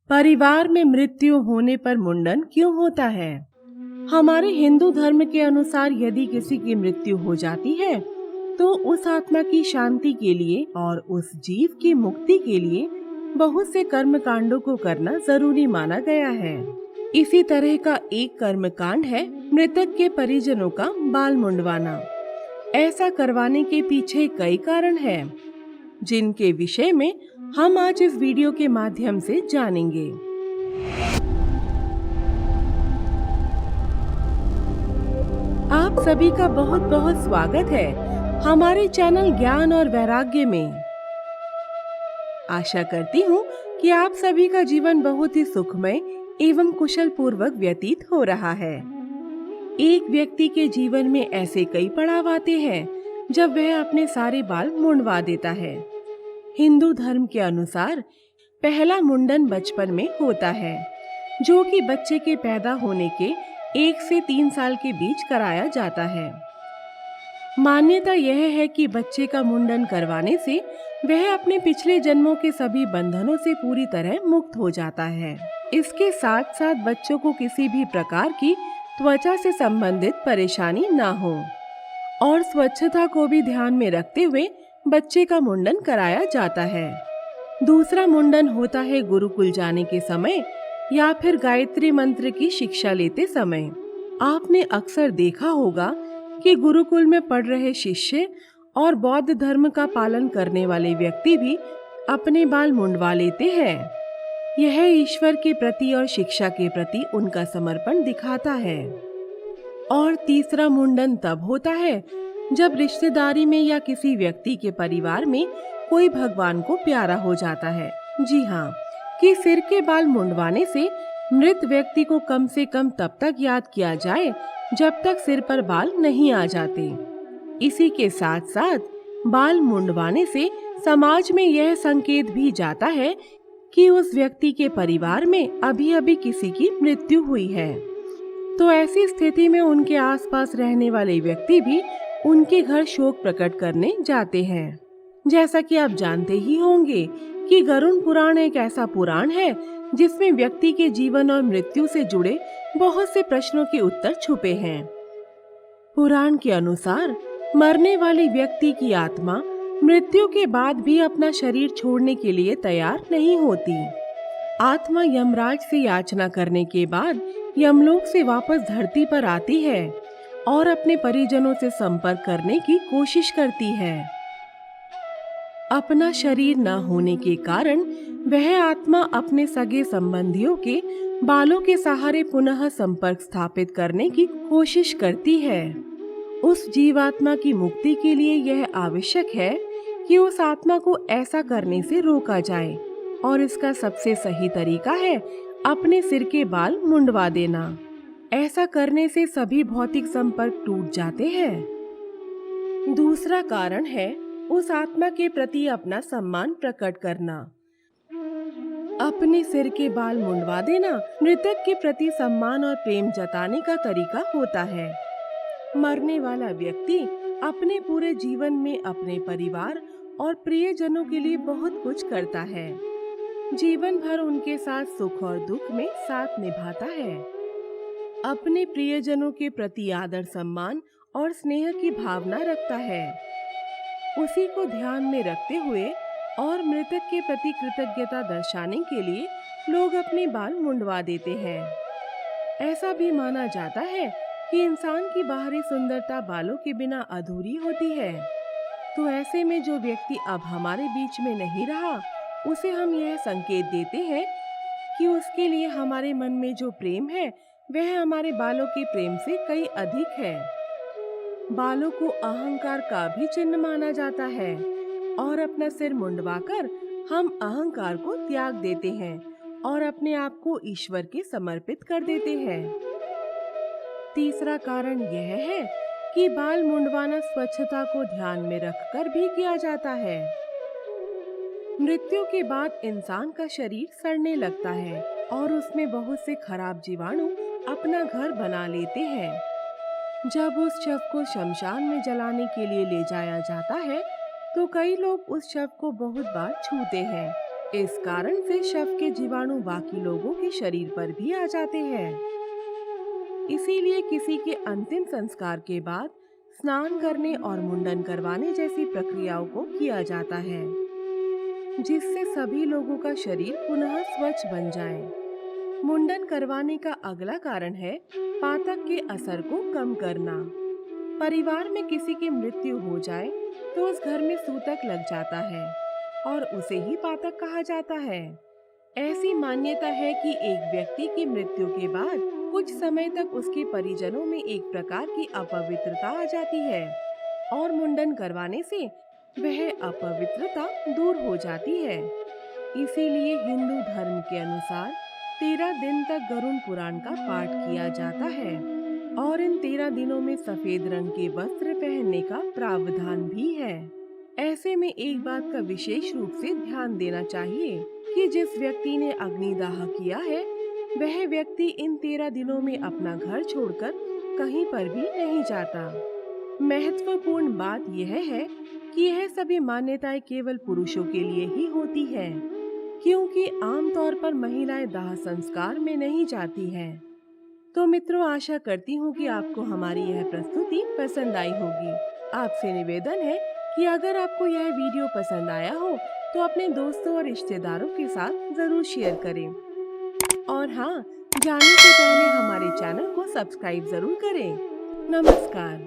परिवार में मृत्यु होने पर मुंडन क्यों होता है? हमारे हिंदू धर्म के अनुसार यदि किसी की मृत्यु हो जाती है तो उस आत्मा की शांति के लिए और उस जीव की मुक्ति के लिए बहुत से कर्म कांडों को करना जरूरी माना गया है। इसी तरह का एक कर्म कांड है मृतक के परिजनों का बाल मुंडवाना। ऐसा करवाने के पीछे कई कारण हैं, जिनके विषय में हम आज इस वीडियो के माध्यम से जानेंगे। आप सभी का बहुत बहुत स्वागत है हमारे चैनल ज्ञान और वैराग्य में। आशा करती हूँ कि आप सभी का जीवन बहुत ही सुखमय एवं कुशल पूर्वक व्यतीत हो रहा है। एक व्यक्ति के जीवन में ऐसे कई पड़ाव आते हैं जब वह अपने सारे बाल मुंडवा देता है। हिंदू धर्म के अनुसार पहला मुंडन बचपन में होता है, जो कि बच्चे के पैदा होने के 1 से 3 साल के बीच कराया जाता है। मान्यता यह है कि बच्चे का मुंडन करवाने से वह अपने पिछले जन्मों के सभी बंधनों से पूरी तरह मुक्त हो जाता है। इसके साथ साथ बच्चों को किसी भी प्रकार की त्वचा से संबंधित परेशानी ना हो और स्वच्छता को भी ध्यान में रखते हुए बच्चे का मुंडन कराया जाता है। दूसरा मुंडन होता है गुरुकुल जाने के समय या फिर गायत्री मंत्र की शिक्षा लेते समय। आपने अक्सर देखा होगा कि गुरुकुल में पढ़ रहे शिष्य और बौद्ध धर्म का पालन करने वाले व्यक्ति भी अपने बाल मुंडवा लेते हैं। यह ईश्वर के प्रति और शिक्षा के प्रति उनका समर्पण दिखाता है। और तीसरा मुंडन तब होता है जब रिश्तेदारी में या किसी व्यक्ति के परिवार में कोई भगवान को प्यारा हो जाता है। जी हाँ, कि सिर के बाल मुंडवाने से मृत व्यक्ति को कम से कम तब तक याद किया जाए जब तक सिर पर बाल नहीं आ जाते। इसी के साथ साथ बाल मुंडवाने से समाज में यह संकेत भी जाता है कि उस व्यक्ति के परिवार में अभी अभी किसी की मृत्यु हुई है। तो ऐसी स्थिति में उनके आसपास रहने वाले व्यक्ति भी उनके घर शोक प्रकट करने जाते हैं। जैसा कि आप जानते ही होंगे कि गरुड़ पुराण एक ऐसा पुराण है जिसमें व्यक्ति के जीवन और मृत्यु से जुड़े बहुत से प्रश्नों के उत्तर छुपे हैं। पुराण के अनुसार मरने वाले व्यक्ति की आत्मा मृत्यु के बाद भी अपना शरीर छोड़ने के लिए तैयार नहीं होती। आत्मा यमराज से याचना करने के बाद यमलोक से वापस धरती पर आती है और अपने परिजनों से संपर्क करने की कोशिश करती है। अपना शरीर न होने के कारण वह आत्मा अपने सगे संबंधियों के बालों के सहारे पुनः संपर्क स्थापित करने की कोशिश करती है। उस जीवात्मा की मुक्ति के लिए यह आवश्यक है कि उस आत्मा को ऐसा करने से रोका जाए और इसका सबसे सही तरीका है अपने सिर के बाल मुंडवा देना। ऐसा करने से सभी भौतिक संपर्क टूट जाते हैं। दूसरा कारण है उस आत्मा के प्रति अपना सम्मान प्रकट करना। अपने सिर के बाल मुंडवा देना मृतक के प्रति सम्मान और प्रेम जताने का तरीका होता है। मरने वाला व्यक्ति अपने पूरे जीवन में अपने परिवार और प्रियजनों के लिए बहुत कुछ करता है। जीवन भर उनके साथ सुख और दुख में साथ निभाता है। अपने प्रियजनों के प्रति आदर सम्मान और स्नेह की भावना रखता है। उसी को ध्यान में रखते हुए और मृतक के प्रति कृतज्ञता दर्शाने के लिए लोग अपने बाल मुंडवा देते हैं। ऐसा भी माना जाता है कि इंसान की बाहरी सुंदरता बालों के बिना अधूरी होती है। तो ऐसे में जो व्यक्ति अब हमारे बीच में नहीं रहा, उसे हम यह संकेत देते हैं कि उसके लिए हमारे मन में जो प्रेम है वह हमारे बालों के प्रेम से कई अधिक है। बालों को अहंकार का भी चिन्ह माना जाता है और अपना सिर मुंडवाकर हम अहंकार को त्याग देते हैं और अपने आप को ईश्वर के समर्पित कर देते हैं। तीसरा कारण यह है कि बाल मुंडवाना स्वच्छता को ध्यान में रखकर भी किया जाता है। मृत्यु के बाद इंसान का शरीर सड़ने लगता है और उसमें बहुत से खराब जीवाणु अपना घर बना लेते हैं। जब उस शव को शमशान में जलाने के लिए ले जाया जाता है तो कई लोग उस शव को बहुत बार छूते हैं इस कारण से शव के जीवाणु बाकी लोगों के शरीर पर भी आ जाते हैं। इसीलिए किसी के अंतिम संस्कार के बाद स्नान करने और मुंडन करवाने जैसी प्रक्रियाओं को किया जाता है, जिससे सभी लोगों का शरीर पुनः स्वच्छ बन जाए। मुंडन करवाने का अगला कारण है पातक के असर को कम करना। परिवार में किसी की मृत्यु हो जाए तो उस घर में सूतक लग जाता है और उसे ही पातक कहा जाता है। ऐसी मान्यता है कि एक व्यक्ति की मृत्यु के बाद कुछ समय तक उसके परिजनों में एक प्रकार की अपवित्रता आ जाती है और मुंडन करवाने से वह अपवित्रता दूर हो जाती है। इसीलिए हिंदू धर्म के अनुसार 13 दिन तक गरुड़ पुराण का पाठ किया जाता है और इन 13 दिनों में सफेद रंग के वस्त्र पहनने का प्रावधान भी है। ऐसे में एक बात का विशेष रूप से ध्यान देना चाहिए कि जिस व्यक्ति ने अग्निदाह किया है वह व्यक्ति इन 13 दिनों में अपना घर छोड़कर कहीं पर भी नहीं जाता। महत्वपूर्ण बात यह है कि यह सभी मान्यताएं केवल पुरुषों के लिए ही होती है, क्योंकि आमतौर पर महिलाएं दाह संस्कार में नहीं जाती हैं। तो मित्रों, आशा करती हूँ कि आपको हमारी यह प्रस्तुति पसंद आई होगी। आपसे निवेदन है कि अगर आपको यह वीडियो पसंद आया हो तो अपने दोस्तों और रिश्तेदारों के साथ जरूर शेयर करें और हाँ, जाने से पहले हमारे चैनल को सब्सक्राइब जरूर करें। नमस्कार।